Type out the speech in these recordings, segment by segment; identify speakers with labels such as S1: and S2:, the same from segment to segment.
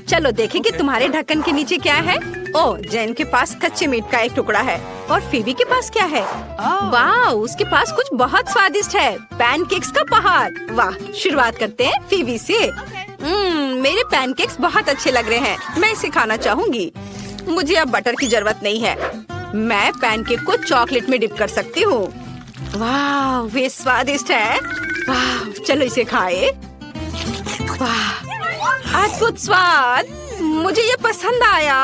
S1: चलो देखें कि तुम्हारे ढक्कन के नीचे क्या है। ओह, जैन के पास कच्चे मीट का एक टुकड़ा है। और फीबी के पास क्या है? वाह, उसके पास कुछ बहुत स्वादिष्ट है, पैनकेक्स का पहाड़। वाह, शुरुआत करते हैं फीबी से। मेरे पैनकेक्स बहुत अच्छे लग रहे हैं, मैं इसे खाना चाहूंगी। मुझे अब बटर की जरूरत नहीं है, मैं पैनकेक को चॉकलेट में डिप कर सकती हूँ। वाह, वे स्वादिष्ट है। वाह, चलो इसे खाए। वाह, अद्भुत स्वाद, मुझे ये पसंद आया।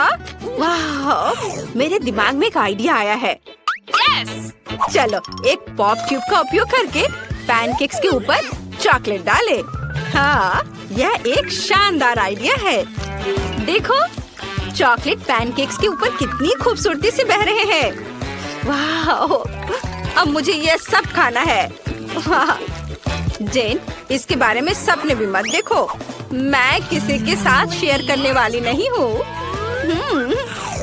S1: वाह, मेरे दिमाग में एक आइडिया आया है। चलो एक पॉप ट्यूब का उपयोग करके पैनकेक्स के ऊपर चॉकलेट डाले। हाँ, यह एक शानदार आइडिया है। देखो, चॉकलेट पैनकेक्स के ऊपर कितनी खूबसूरती से बह रहे हैं। वाह, अब मुझे यह सब खाना है। वाह, जेन, इसके बारे में सपने भी मत देखो, मैं किसी के साथ शेयर करने वाली नहीं हूँ।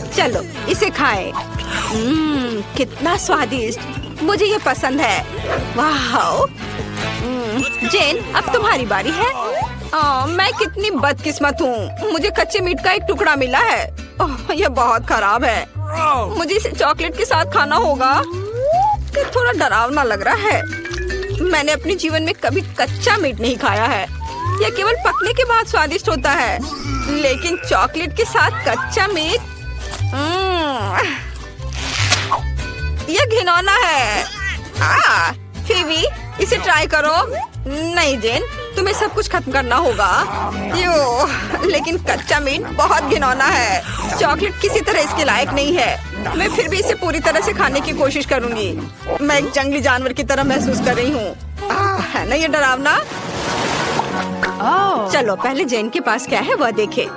S1: चलो इसे खाएं। कितना स्वादिष्ट, मुझे ये पसंद है। वाह, जेन, अब तुम्हारी बारी है। मैं कितनी बदकिस्मत हूँ, मुझे कच्चे मीट का एक टुकड़ा मिला है। यह बहुत खराब है, मुझे इसे चॉकलेट के साथ खाना होगा। ये थोड़ा डरावना लग रहा है। मैंने अपने जीवन में कभी कच्चा मीट नहीं खाया है, यह केवल पकने के बाद स्वादिष्ट होता है, लेकिन चॉकलेट के साथ कच्चा मीट, यह घिनौना है। फीबी, इसे ट्राई करो। नहीं जेन, तुम्हें सब कुछ खत्म करना होगा। लेकिन कच्चा मीट बहुत घिनौना है, चॉकलेट किसी तरह इसके लायक नहीं है। मैं फिर भी इसे पूरी तरह से खाने की कोशिश करूंगी। मैं एक जंगली जानवर की तरह महसूस कर रही हूँ। है ना ये डरावना? चलो पहले जेन के पास क्या है वह देखे।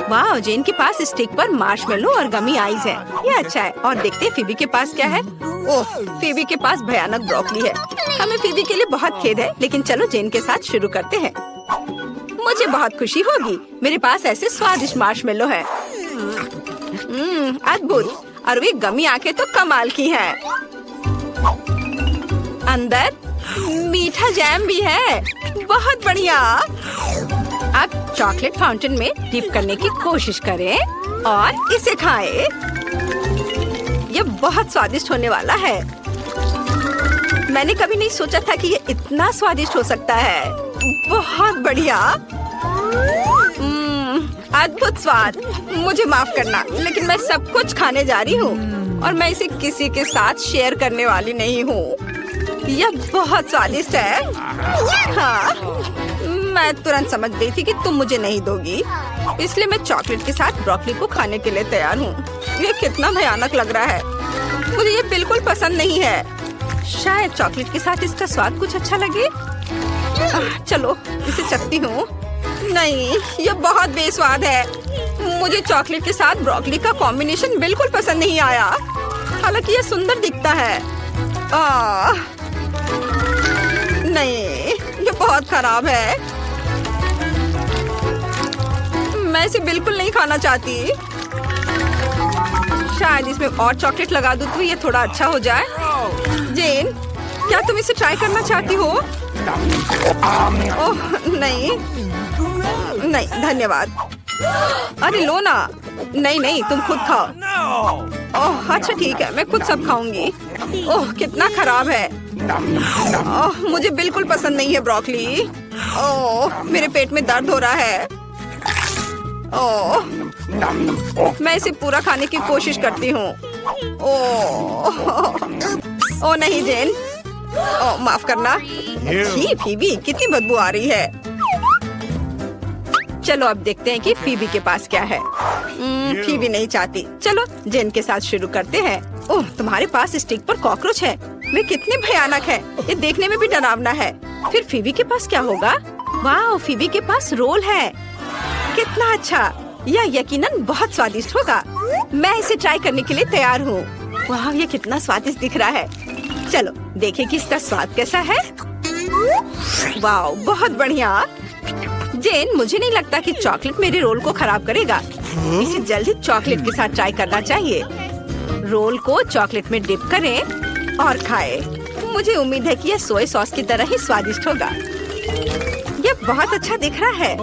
S1: वाह, जेन के पास स्टिक पर मार्शमेलो और गमी आइज है, ये अच्छा है। और देखते हैं फीबी के पास क्या है। ओह, फीबी के पास भयानक ब्रोकली है। हमें फीबी के लिए बहुत खेद है, लेकिन चलो जेन के साथ शुरू करते हैं। मुझे बहुत खुशी होगी, मेरे पास ऐसे स्वादिष्ट मार्शमेलो है। अद्भुत, और वे गमी आंखें तो कमाल की हैं। अंदर मीठा जैम भी है, बहुत बढ़िया। अब चॉकलेट फाउंटेन में डिप करने की कोशिश करें और इसे खाएं। यह बहुत स्वादिष्ट होने वाला है। मैंने कभी नहीं सोचा था कि ये इतना स्वादिष्ट हो सकता है। बहुत बढ़िया, अद्भुत स्वाद। मुझे माफ करना, लेकिन मैं सब कुछ खाने जा रही हूँ और मैं इसे किसी के साथ शेयर करने वाली नहीं हूँ। यह बहुत स्वादिष्ट है। हाँ, मैं तुरंत समझ गई थी कि तुम मुझे नहीं दोगी, इसलिए मैं चॉकलेट के साथ ब्रोकली को खाने के लिए तैयार हूँ। ये कितना भयानक लग रहा है, मुझे ये बिल्कुल पसंद नहीं है। शायद चॉकलेट के साथ इसका स्वाद कुछ अच्छा लगे। चलो इसे चखती हूँ। नहीं, ये बहुत बेस्वाद है। मुझे चॉकलेट के साथ ब्रोकली का कॉम्बिनेशन बिल्कुल पसंद नहीं आया, हालांकि ये सुंदर दिखता है। नहीं, ये बहुत खराब है। मैं इसे बिल्कुल नहीं खाना चाहती। शायद इसमें और चॉकलेट लगा दूं तो ये थोड़ा अच्छा हो जाए। जेन, क्या तुम इसे ट्राई करना चाहती हो? ओह नहीं, नहीं धन्यवाद। अरे लो ना। नहीं नहीं, तुम खुद खाओ। ओह अच्छा ठीक है, मैं खुद सब खाऊंगी। ओह कितना खराब है। ओह मुझे बिल्कुल पसंद नहीं है ब्रोकली। ओह मेरे पेट में दर्द हो रहा है। ओह मैं इसे पूरा खाने की कोशिश करती हूँ। ओह नहीं जेन, ओह माफ करना। फीबी कितनी बदबू आ रही है। चलो अब देखते हैं कि फीबी के पास क्या है। फीबी नहीं चाहती। चलो जेन के साथ शुरू करते हैं। ओह तुम्हारे पास स्टिक पर कॉकरोच है, वे कितने भयानक है। ये देखने में भी डरावना है। फिर फीबी के पास क्या होगा? वाह फीबी के पास रोल है, कितना अच्छा। यह यकीनन बहुत स्वादिष्ट होगा। मैं इसे ट्राई करने के लिए तैयार हूँ। वाह ये कितना स्वादिष्ट दिख रहा है। चलो देखें कि इसका स्वाद कैसा है। वाह बहुत बढ़िया। जेन मुझे नहीं लगता कि चॉकलेट मेरे रोल को खराब करेगा। इसे जल्द ही चॉकलेट के साथ ट्राई करना चाहिए। रोल को चॉकलेट में डिप करें और खाएं। मुझे उम्मीद है कि यह सोया सॉस की तरह ही स्वादिष्ट होगा। यह बहुत अच्छा दिख रहा है।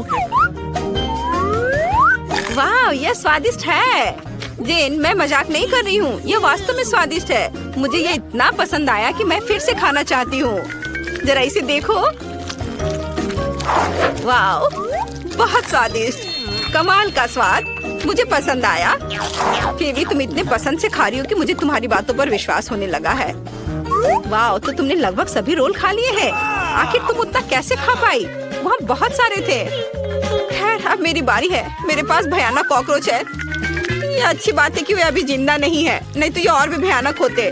S1: वाह, यह स्वादिष्ट है। जेन, मैं मजाक नहीं कर रही हूँ, यह वास्तव में स्वादिष्ट है। मुझे यह इतना पसंद आया कि मैं फिर से खाना चाहती हूँ। जरा इसे देखो। वाह, बहुत स्वादिष्ट, कमाल का स्वाद, मुझे पसंद आया। फिर भी तुम इतने पसंद से खा रही हो कि मुझे तुम्हारी बातों पर विश्वास होने लगा है। वाह, तो तुमने लगभग सभी रोल खा लिए हैं। आखिर तुम उतना कैसे खा पाई? वहाँ बहुत सारे थे। खैर, अब मेरी बारी है। मेरे पास भयानक कॉकरोच है। ये अच्छी बात है कि वे अभी जिंदा नहीं है, नहीं तो ये और भी भयानक होते।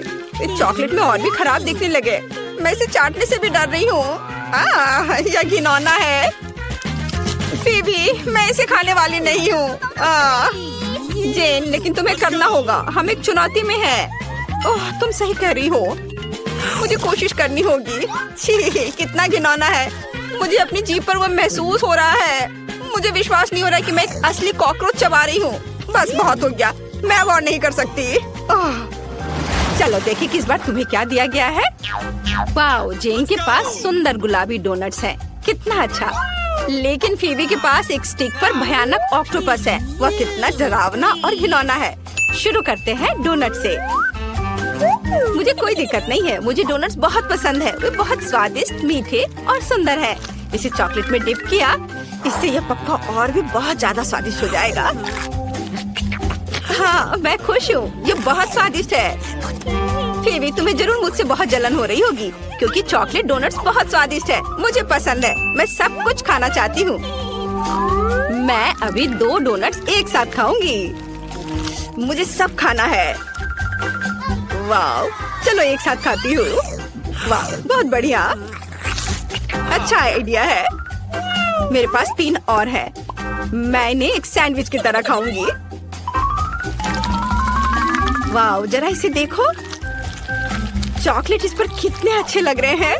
S1: इस चॉकलेट में और भी खराब दिखने लगे। मैं इसे चाटने से भी डर रही हूँ। यह घिनौना है। फीबी, मैं इसे खाने वाली नहीं हूँ। जेन, लेकिन तुम्हें करना होगा, हम एक चुनौती में हैं। ओह, तुम सही कह रही हो, मुझे कोशिश करनी होगी। छी, कितना घिनौना है। मुझे अपनी जीभ पर वो महसूस हो रहा है। मुझे विश्वास नहीं हो रहा कि मैं एक असली कॉकरोच चबा रही हूँ। बस बहुत हो गया, मैं अब और नहीं कर सकती। चलो देखिए कि इस बार तुम्हें क्या दिया गया है। वाओ, जेन के पास सुंदर गुलाबी डोनट्स हैं। कितना अच्छा। लेकिन फीबी के पास एक स्टिक पर भयानक ऑक्टोपस है। वह कितना डरावना और घिनौना है। शुरू करते हैं डोनट से। मुझे कोई दिक्कत नहीं है, मुझे डोनट्स बहुत पसंद है। वे बहुत स्वादिष्ट, मीठे और सुंदर है। इसे चॉकलेट में डिप किया, इससे यह पक्का और भी बहुत ज्यादा स्वादिष्ट हो जाएगा। हाँ, मैं खुश हूँ, ये बहुत स्वादिष्ट है। फीबी, तुम्हें जरूर मुझसे बहुत जलन हो रही होगी, क्योंकि चॉकलेट डोनट्स बहुत स्वादिष्ट है। मुझे पसंद है, मैं सब कुछ खाना चाहती हूँ। मैं अभी 2 डोनट्स एक साथ खाऊंगी। मुझे सब खाना है। वाह, चलो एक साथ खाती हूँ। वाह, बहुत बढ़िया, अच्छा आइडिया है। मेरे पास 3 और है। मैं इन्हें एक सैंडविच की तरह खाऊंगी। वाह, जरा इसे देखो, चॉकलेट इस पर कितने अच्छे लग रहे हैं।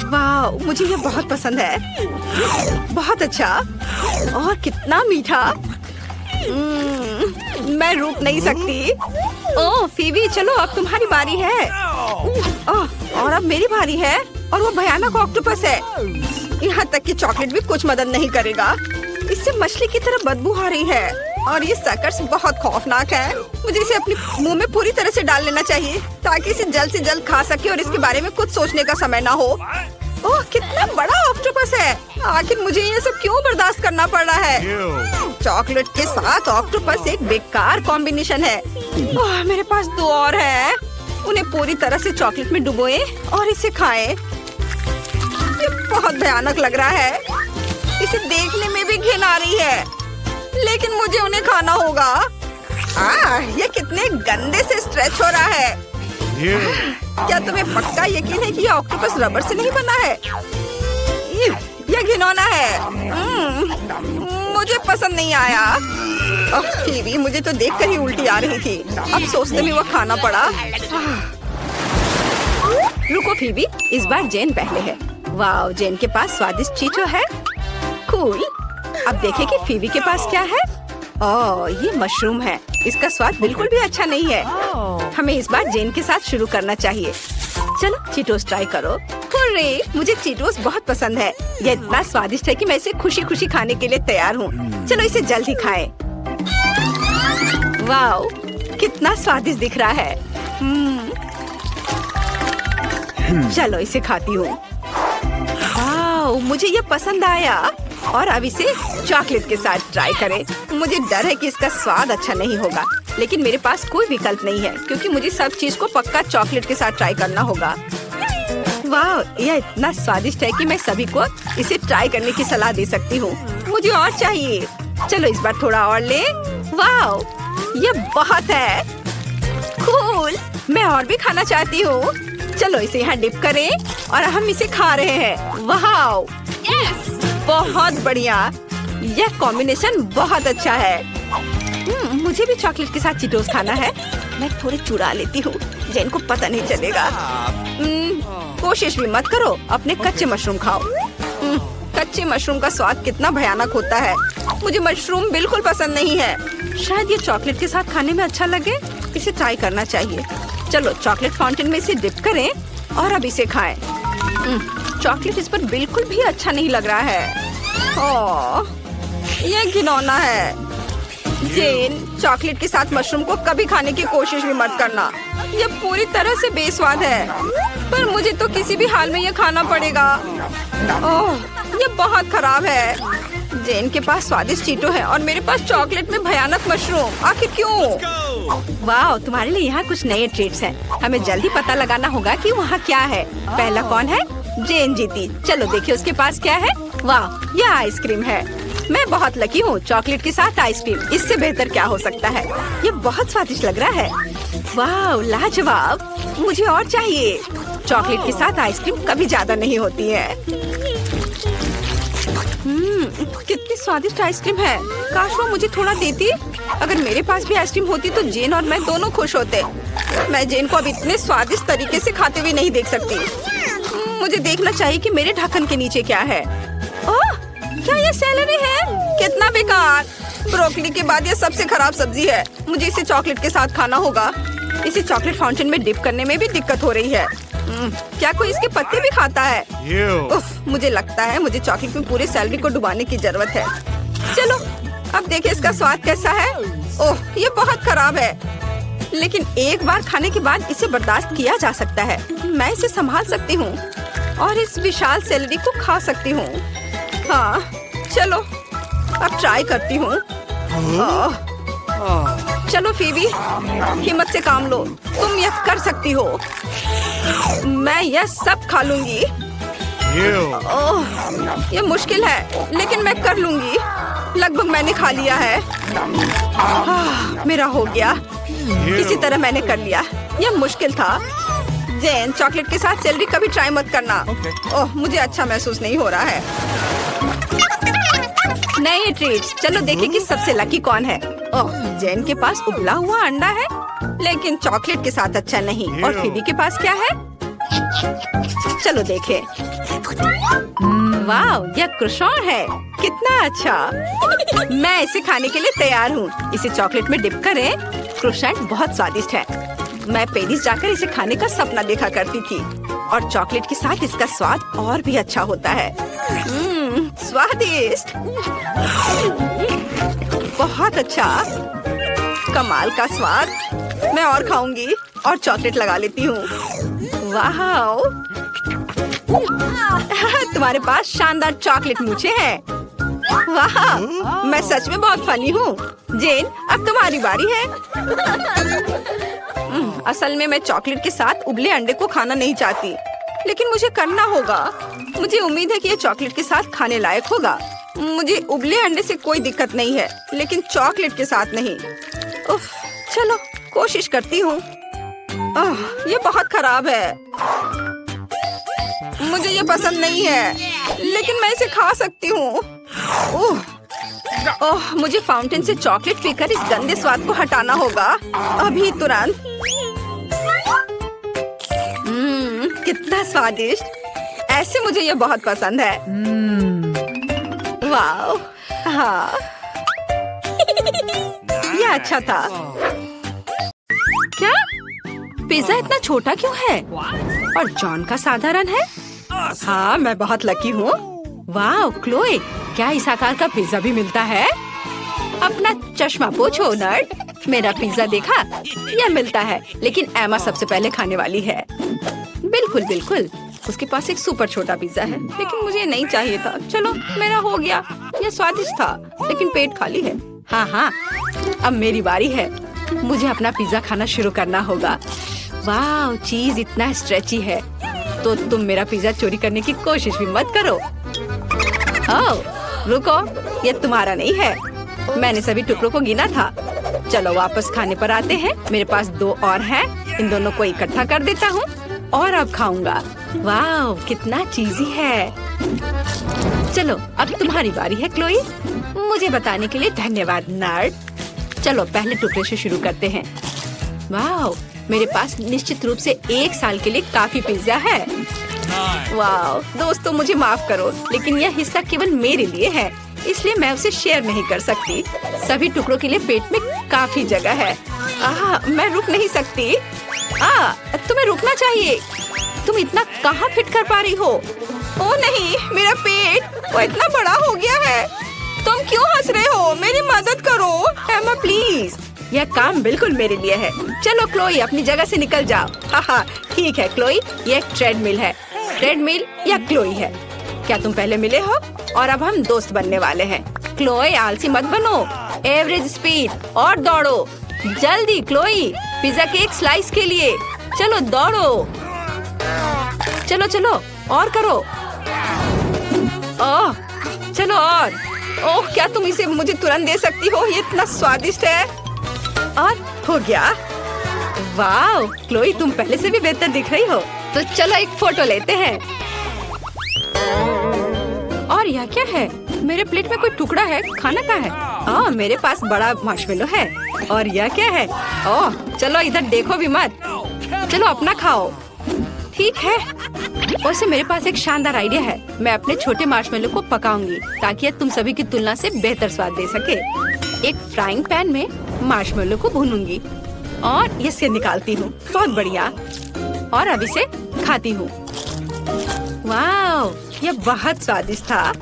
S1: वाह, मुझे ये बहुत पसंद है। बहुत अच्छा, और कितना मीठा। मैं रुक नहीं सकती। ओह फीबी, चलो अब तुम्हारी बारी है। और अब मेरी बारी है, और वो भयानक ऑक्टोपस है। यहाँ तक कि चॉकलेट भी कुछ मदद नहीं करेगा। इससे मछली की तरह बदबू आ रही है, और ये सकर्स बहुत खौफनाक है। मुझे इसे अपने मुंह में पूरी तरह से डाल लेना चाहिए, ताकि इसे जल्द से जल्द खा सके और इसके बारे में कुछ सोचने का समय ना हो। ओह, कितना बड़ा ऑक्टोपस है। आखिर मुझे ये सब क्यों बर्दाश्त करना पड़ रहा है। चॉकलेट के साथ ऑक्टोपस एक बेकार कॉम्बिनेशन है। ओह, मेरे पास 2 और है। उन्हें पूरी तरह से चॉकलेट में डुबोए और इसे खाएं। ये बहुत भयानक लग रहा है। इसे देखने में भी घिन आ रही है, लेकिन मुझे उन्हें खाना होगा। ये कितने गंदे से स्ट्रेच हो रहा है। क्या तुम्हें पक्का यकीन है कि ये ऑक्टोपस रबर से नहीं बना है? ये घिनौना है। मुझे पसंद नहीं आया। फीबी, मुझे तो देखकर ही उल्टी आ रही थी। अब सोचते में वो खाना पड़ा। रुको फीबी, इस बार जेन पहले है। वाह, जेन के पास स्वादिष्ट चीचो है। कूल। अब देखें कि फीबी के पास क्या है। ओह, ये मशरूम है। इसका स्वाद बिल्कुल भी अच्छा नहीं है। हमें इस बार जेन के साथ शुरू करना चाहिए। चलो चीटोस ट्राई करो। हुर्रे, मुझे चीटोस बहुत पसंद है। यह इतना स्वादिष्ट है कि मैं इसे खुशी खुशी खाने के लिए तैयार हूँ। चलो इसे जल्दी खाएं। वाह, कितना स्वादिष्ट दिख रहा है। चलो इसे खाती हूँ। वाह, मुझे ये पसंद आया। और अब इसे चॉकलेट के साथ ट्राई करें। मुझे डर है कि इसका स्वाद अच्छा नहीं होगा, लेकिन मेरे पास कोई विकल्प नहीं है, क्योंकि मुझे सब चीज को पक्का चॉकलेट के साथ ट्राई करना होगा। वाह, यह इतना स्वादिष्ट है कि मैं सभी को इसे ट्राई करने की सलाह दे सकती हूँ। मुझे और चाहिए। चलो इस बार थोड़ा और ले। वाह, यह बहुत है। कूल, मैं और भी खाना चाहती हूँ। चलो इसे यहाँ डिप करें और हम इसे खा रहे हैं। वाह, बहुत बढ़िया, यह कॉम्बिनेशन बहुत अच्छा है। मुझे भी चॉकलेट के साथ चीटोस खाना है। मैं थोड़ी चुरा लेती हूँ, जेन को पता नहीं चलेगा। कोशिश भी मत करो, अपने कच्चे मशरूम खाओ। कच्चे मशरूम का स्वाद कितना भयानक होता है। मुझे मशरूम बिल्कुल पसंद नहीं है। शायद ये चॉकलेट के साथ खाने में अच्छा लगे। इसे ट्राई करना चाहिए। चलो चॉकलेट फाउंटेन में इसे डिप करें और अब इसे खाएं। चॉकलेट इस पर बिल्कुल भी अच्छा नहीं लग रहा है। ओह, ये घिनौना है। जेन, चॉकलेट के साथ मशरूम को कभी खाने की कोशिश भी मत करना। ये पूरी तरह से बेस्वाद है, पर मुझे तो किसी भी हाल में ये खाना पड़ेगा। ओह, ये बहुत खराब है। जेन के पास स्वादिष्ट चीटो है और मेरे पास चॉकलेट में भयानक मशरूम। आखिर क्यों? वाह, तुम्हारे लिए यहाँ कुछ नए ट्रीट्स हैं। हमें जल्दी पता लगाना होगा कि वहाँ क्या है। पहला कौन है? जेन जीती। चलो देखिए उसके पास क्या है। वाह, यह आइसक्रीम है। मैं बहुत लकी हूँ, चॉकलेट के साथ आइसक्रीम, इससे बेहतर क्या हो सकता है। ये बहुत स्वादिष्ट लग रहा है। वाह, लाजवाब, मुझे और चाहिए। चॉकलेट के साथ आइसक्रीम कभी ज्यादा नहीं होती है। कितनी स्वादिष्ट आइसक्रीम है। काश वो मुझे थोड़ा देती। अगर मेरे पास भी आइसक्रीम होती तो जेन और मैं दोनों खुश होते। मैं जेन को अब इतने स्वादिष्ट तरीके से खाते हुए नहीं देख सकती। मुझे देखना चाहिए कि मेरे ढक्कन के नीचे क्या है। ओह, क्या ये सेलेरी है? कितना बेकार। ब्रोकली के बाद ये सबसे खराब सब्जी है। मुझे इसे चॉकलेट के साथ खाना होगा। इसे चॉकलेट फाउंटेन में डिप करने में भी दिक्कत हो रही है। क्या कोई इसके पत्ते भी खाता है? उफ, मुझे लगता है मुझे चॉकलेट में पूरे सेलेरी को डुबाने की जरूरत है। चलो अब देखिए इसका स्वाद कैसा है। ओह, ये बहुत खराब है, लेकिन एक बार खाने के बाद इसे बर्दाश्त किया जा सकता है। मैं इसे संभाल सकती हूँ और इस विशाल सेलेरी को खा सकती हूँ। हाँ, चलो अब ट्राई करती हूँ। चलो फीबी, हिम्मत से काम लो, तुम यह कर सकती हो। मैं यह सब खा लूंगी। ओह, ये मुश्किल है, लेकिन मैं कर लूंगी। लगभग मैंने खा लिया है। मेरा हो गया, किसी तरह मैंने कर लिया। यह मुश्किल था। जेन, चॉकलेट के साथ सेलेरी कभी ट्राई मत करना। ओह, मुझे अच्छा महसूस नहीं हो रहा है। नए ट्रीट्स, चलो देखें कि सबसे लकी कौन है। ओह, जेन के पास उबला हुआ अंडा है, लेकिन चॉकलेट के साथ अच्छा नहीं। और फीबी के पास क्या है? चलो देखें। वाह, यह क्रोissant है। कितना अच्छा। मैं इसे खाने के लिए तैयार हूँ। इसे चॉकलेट में डिप करें। क्रोissant बहुत स्वादिष्ट है। मैं पेरिस जाकर इसे खाने का सपना देखा करती थी और चॉकलेट के साथ इसका स्वाद और भी अच्छा होता है। स्वादिष्ट, बहुत अच्छा, कमाल का स्वाद। मैं और खाऊंगी और चॉकलेट लगा लेती हूँ। वाह, तुम्हारे पास शानदार चॉकलेट मूंछें हैं। वाह, मैं सच में बहुत फनी हूँ। जेन, अब तुम्हारी बारी है। असल में मैं चॉकलेट के साथ उबले अंडे को खाना नहीं चाहती, लेकिन मुझे करना होगा। मुझे उम्मीद है कि ये चॉकलेट के साथ खाने लायक होगा। मुझे उबले अंडे से कोई दिक्कत नहीं है, लेकिन चॉकलेट के साथ नहीं। उफ, चलो कोशिश करती हूँ। ये बहुत खराब है, मुझे ये पसंद नहीं है, लेकिन मैं इसे खा सकती हूँ। ओह, मुझे फाउंटेन से चॉकलेट पीकर इस गंदे स्वाद को हटाना होगा अभी तुरंत। कितना स्वादिष्ट, ऐसे मुझे ये बहुत पसंद है। वाह, हाँ, ये अच्छा था। क्या पिज्जा इतना छोटा क्यों है और जॉन का साधारण है? हाँ, मैं बहुत लकी हूँ। वाह क्लोए, क्या इस आकार का पिज्जा भी मिलता है? अपना चश्मा पोछो नर्ड। मेरा पिज्जा देखा? यह मिलता है, लेकिन एमा सबसे पहले खाने वाली है। बिल्कुल बिल्कुल, उसके पास एक सुपर छोटा पिज्जा है, लेकिन मुझे नहीं चाहिए था। चलो, मेरा हो गया। यह स्वादिष्ट था, लेकिन पेट खाली है। हाँ हाँ, अब मेरी बारी है। मुझे अपना पिज्जा खाना शुरू करना होगा। वाह, चीज इतना स्ट्रेची है, तो तुम मेरा पिज्जा चोरी करने की कोशिश भी मत करो। ओह, रुको, ये तुम्हारा नहीं है। मैंने सभी टुकड़ों को गिना था। चलो वापस खाने पर आते हैं। मेरे पास 2 और हैं। इन दोनों को इकट्ठा कर देता हूँ और अब खाऊंगा। वाह, कितना चीजी है। चलो, अब तुम्हारी बारी है क्लोई। मुझे बताने के लिए धन्यवाद नर्ड। चलो पहले टुकड़े से शुरू करते हैं। वाह, मेरे पास निश्चित रूप से 1 साल के लिए काफी पिज्जा है। वाह दोस्तों, मुझे माफ करो, लेकिन यह हिस्सा केवल मेरे लिए है, इसलिए मैं उसे शेयर नहीं कर सकती। सभी टुकड़ों के लिए पेट में काफी जगह है। मैं रुक नहीं सकती। तुम्हें रुकना चाहिए। तुम इतना कहाँ फिट कर पा रही हो? ओ नहीं, मेरा पेट वो इतना बड़ा हो गया है। तुम क्यों हंस रहे हो? मेरी मदद करो। एमा यह काम बिल्कुल मेरे लिए है। चलो क्लोई, अपनी जगह से निकल जाओ। हाँ, ठीक है क्लोई, ये एक ट्रेडमिल है। ट्रेडमिल या क्लोई है? क्या तुम पहले मिले हो? और अब हम दोस्त बनने वाले हैं। क्लोई, आलसी मत बनो। एवरेज स्पीड और दौड़ो जल्दी। क्लोई, पिज्जा केक स्लाइस के लिए चलो दौड़ो। चलो चलो और करो। ओह चलो और। ओह, क्या तुम इसे मुझे तुरंत दे सकती हो? ये इतना स्वादिष्ट है। और हो गया। वाह क्लोई, तुम पहले से भी बेहतर दिख रही हो। तो चलो एक फोटो लेते हैं। और यह क्या है? मेरे प्लेट में कोई टुकड़ा है। खाना का है? मेरे पास बड़ा मार्शमेलो है। और यह क्या है? ओह चलो इधर देखो भी मत। चलो अपना खाओ। ठीक है। वैसे मेरे पास एक शानदार आइडिया है। मैं अपने छोटे मार्शमेलो को पकाऊंगी ताकि यह तुम सभी की तुलना से बेहतर स्वाद दे सके। एक फ्राइंग पैन में मार्शमेलो को भूनूंगी और इसे निकालती हूँ। बहुत बढ़िया। और अब इसे खाती हूँ। वाह, यह बहुत स्वादिष्ट था।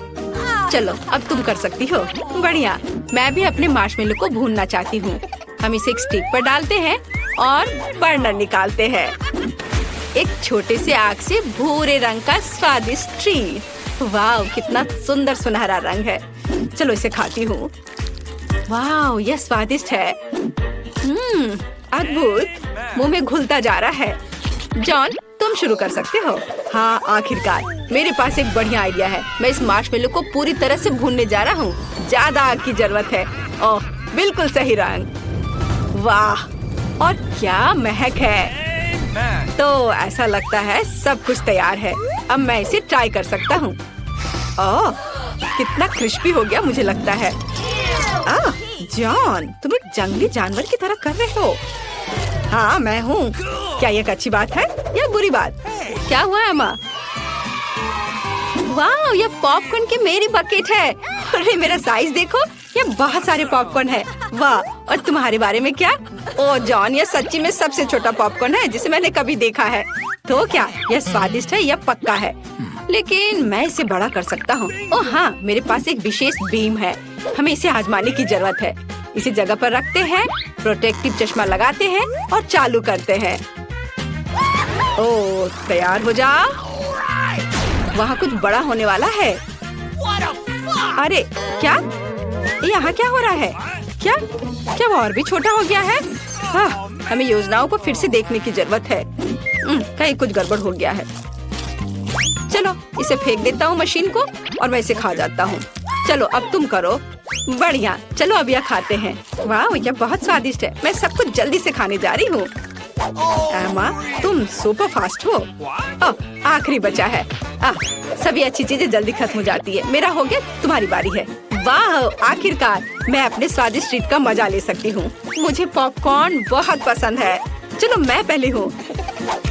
S1: चलो अब तुम कर सकती हो। बढ़िया। मैं भी अपने मार्शमेलो को भूनना चाहती हूँ। हम इसे एक स्टिक पर डालते हैं और बर्नर निकालते हैं। एक छोटे से आग से भूरे रंग का स्वादिष्ट ट्रीट। वाह, कितना सुंदर सुनहरा रंग है। चलो इसे खाती हूँ। वाह, यह स्वादिष्ट है। अद्भुत। मुंह में घुलता जा रहा है। जॉन, तुम शुरू कर सकते हो। हाँ, आखिरकार मेरे पास एक बढ़िया आइडिया है। मैं इस मार्शमेलो को पूरी तरह से भूनने जा रहा हूँ। ज्यादा आग की जरूरत है। ओह, बिल्कुल सही रंग। वाह, और क्या महक है। तो ऐसा लगता है सब कुछ तैयार है। अब मैं इसे ट्राई कर सकता हूँ। ओह, कितना क्रिस्पी हो गया मुझे लगता है। जॉन, तुम एक जंगली जानवर की तरह कर रहे हो। हाँ, मैं हूँ। क्या ये एक अच्छी बात है या बुरी बात? क्या हुआ अम्मा? वाह, ये पॉपकॉर्न की मेरी बकेट है। अरे मेरा साइज देखो, ये बहुत सारे पॉपकॉर्न है। वाह, और तुम्हारे बारे में क्या? ओह जॉन, यह सच्ची में सबसे छोटा पॉपकॉर्न है जिसे मैंने कभी देखा है। तो क्या यह स्वादिष्ट है? यह पक्का है, लेकिन मैं इसे बड़ा कर सकता हूँ। ओह हाँ, मेरे पास एक विशेष बीम है। हमें इसे आजमाने की जरूरत है। इसे जगह पर रखते हैं, प्रोटेक्टिव चश्मा लगाते हैं और चालू करते हैं। ओह, तैयार हो जा। वहाँ कुछ बड़ा होने वाला है। अरे क्या? यहाँ क्या हो रहा है? क्या क्या वो और भी छोटा हो गया है? हमें योजनाओं को फिर से देखने की जरूरत है। कहीं कुछ गड़बड़ हो गया है। चलो इसे फेंक देता हूँ मशीन को और मैं इसे खा जाता हूँ। चलो अब तुम करो। बढ़िया, चलो अब यह खाते हैं। वाह, यह बहुत स्वादिष्ट है। मैं सब कुछ जल्दी से खाने जा रही हूँ। एमा, तुम सुपर फास्ट हो। आखिरी बचा है। सभी अच्छी चीजें जल्दी खत्म हो जाती है। मेरा हो गया, तुम्हारी बारी है। वाह, आखिरकार मैं अपने स्वादिष्ट ट्रीट का मजा ले सकती हूँ। मुझे पॉपकॉर्न बहुत पसंद है। चलो मैं पहले हूँ।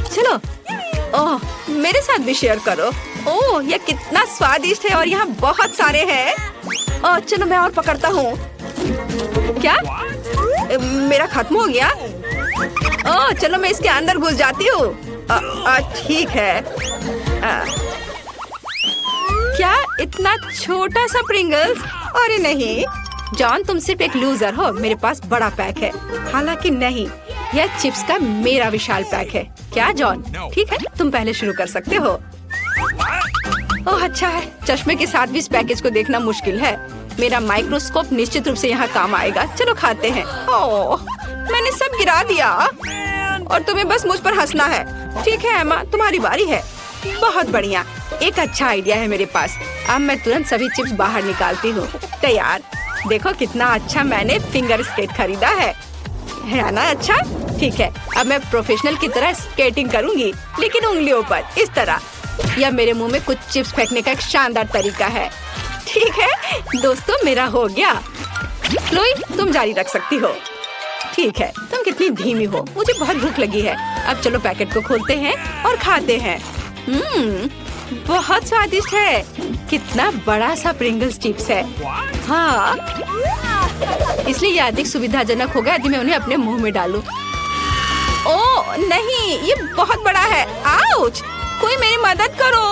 S1: चलो, ओह मेरे साथ भी शेयर करो। ओह, यह कितना स्वादिष्ट है और यहाँ बहुत सारे हैं। ओह चलो मैं और पकड़ता हूँ। क्या मेरा खत्म हो गया? ओह चलो मैं इसके अंदर घुस जाती हूँ। ठीक है। क्या इतना छोटा सा प्रिंगल्स? अरे नहीं जॉन, तुम सिर्फ एक लूजर हो। मेरे पास बड़ा पैक है। हालांकि नहीं, यह चिप्स का मेरा विशाल पैक है। क्या जॉन? ठीक है, तुम पहले शुरू कर सकते हो। ओह अच्छा है, चश्मे के साथ भी इस पैकेज को देखना मुश्किल है। मेरा माइक्रोस्कोप निश्चित रूप से यहाँ काम आएगा। चलो खाते हैं। ओह, मैंने सब गिरा दिया और तुम्हें बस मुझ पर हंसना है। ठीक है एमा, तुम्हारी बारी है। बहुत बढ़िया, एक अच्छा आइडिया है मेरे पास। अब मैं तुरंत सभी चिप्स बाहर निकालती हूँ। तैयार। देखो कितना अच्छा मैंने फिंगर स्केट खरीदा है ना? अच्छा ठीक है, अब मैं प्रोफेशनल की तरह स्केटिंग करूँगी, लेकिन उंगलियों पर इस तरह। यह मेरे मुंह में कुछ चिप्स फेंकने का एक शानदार तरीका है। ठीक है दोस्तों, मेरा हो गया। क्लोई, तुम जारी रख सकती हो। ठीक है, तुम कितनी धीमी हो। मुझे बहुत भूख लगी है। अब चलो पैकेट को खोलते हैं और खाते हैं। बहुत स्वादिष्ट है। कितना बड़ा सा प्रिंगल्स चिप्स है। हाँ, इसलिए यह अधिक सुविधाजनक होगा यदि मैं उन्हें अपने मुंह में डालूं। ओह नहीं, ये बहुत बड़ा है। आउच! कोई मेरी मदद करो।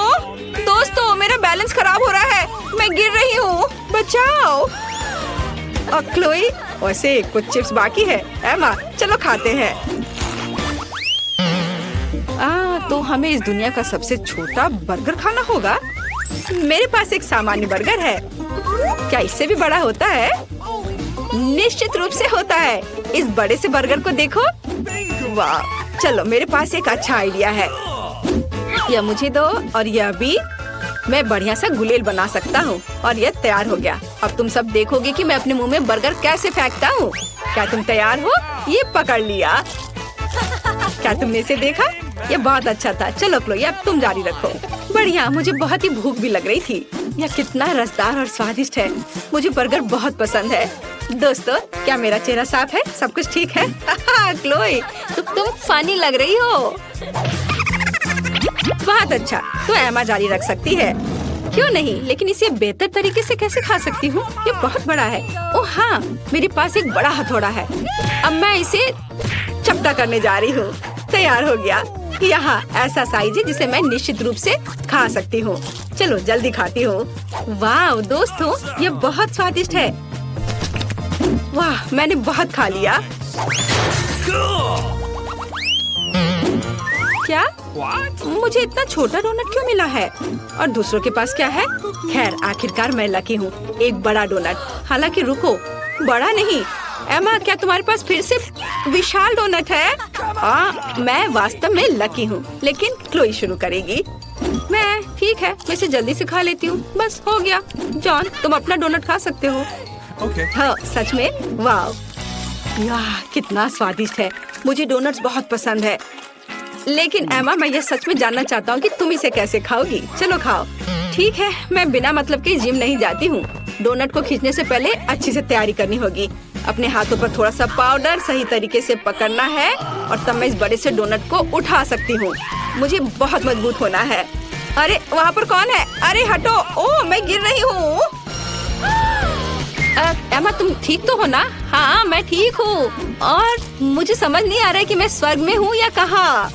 S1: दोस्तों, मेरा बैलेंस खराब हो रहा है। मैं गिर रही हूँ। बचाओ। और क्लोई, वैसे कुछ चिप्स बाकी है। एमा चलो खाते हैं। तो हमें इस दुनिया का सबसे छोटा बर्गर खाना होगा। मेरे पास एक सामान्य बर्गर है। क्या इससे भी बड़ा होता है? निश्चित रूप से होता है। इस बड़े से बर्गर को देखो। वाह, चलो मेरे पास एक अच्छा आइडिया है। यह मुझे दो और यह भी। मैं बढ़िया सा गुलेल बना सकता हूँ और यह तैयार हो गया। अब तुम सब देखोगे कि मैं अपने मुंह में बर्गर कैसे फेंकता हूँ। क्या तुम तैयार हो? ये पकड़ लिया। क्या तुमने इसे देखा? ये बहुत अच्छा था। चलो क्लोई, अब तुम जारी रखो। बढ़िया, मुझे बहुत ही भूख भी लग रही थी। यह कितना रसदार और स्वादिष्ट है। मुझे बर्गर बहुत पसंद है। दोस्तों, क्या मेरा चेहरा साफ है? सब कुछ ठीक है? क्लोई, तुम फनी लग रही हो। बहुत अच्छा, तो एमा जारी रख सकती है। क्यों नहीं, लेकिन इसे बेहतर तरीके से कैसे खा सकती हूँ? ये बहुत बड़ा है। ओह हाँ, मेरे पास एक बड़ा हथौड़ा है। अब मैं इसे चपटा करने जा रही हूँ। तैयार हो गया। यहाँ ऐसा साइज है जिसे मैं निश्चित रूप से खा सकती हूँ। चलो जल्दी खाती हूँ। वाह दोस्तों, ये बहुत स्वादिष्ट है। वाह, मैंने बहुत खा लिया। क्या? मुझे इतना छोटा डोनट क्यों मिला है? और दूसरों के पास क्या है? खैर, आखिरकार मैं लकी हूँ। एक बड़ा डोनट। हालांकि रुको, बड़ा नहीं। एमा, क्या तुम्हारे पास फिर से विशाल डोनट है? मैं वास्तव में लकी हूँ। लेकिन क्लोई शुरू करेगी। ठीक है, मैं इसे जल्दी से खा लेती हूँ। बस हो गया। जॉन, तुम अपना डोनट खा सकते हो। हाँ, सच में? वाह, याह कितना स्वादिष्ट है। मुझे डोनट्स बहुत पसंद है। लेकिन एमा, मैं ये सच में जानना चाहता हूँ कि तुम इसे कैसे खाओगी। चलो खाओ। ठीक है, मैं बिना मतलब के जिम नहीं जाती हूँ। डोनट को खींचने से पहले अच्छी से तैयारी करनी होगी। अपने हाथों पर थोड़ा सा पाउडर सही तरीके से पकड़ना है और तब मैं इस बड़े से डोनट को उठा सकती हूँ। मुझे बहुत मजबूत होना है। अरे वहाँ पर कौन है? अरे हटो। ओह, मैं गिर रही हूँ। एमा, तुम ठीक तो हो ना? हाँ, मैं ठीक हूँ। और मुझे समझ नहीं आ रहा है कि मैं स्वर्ग में हूँ या कहाँ।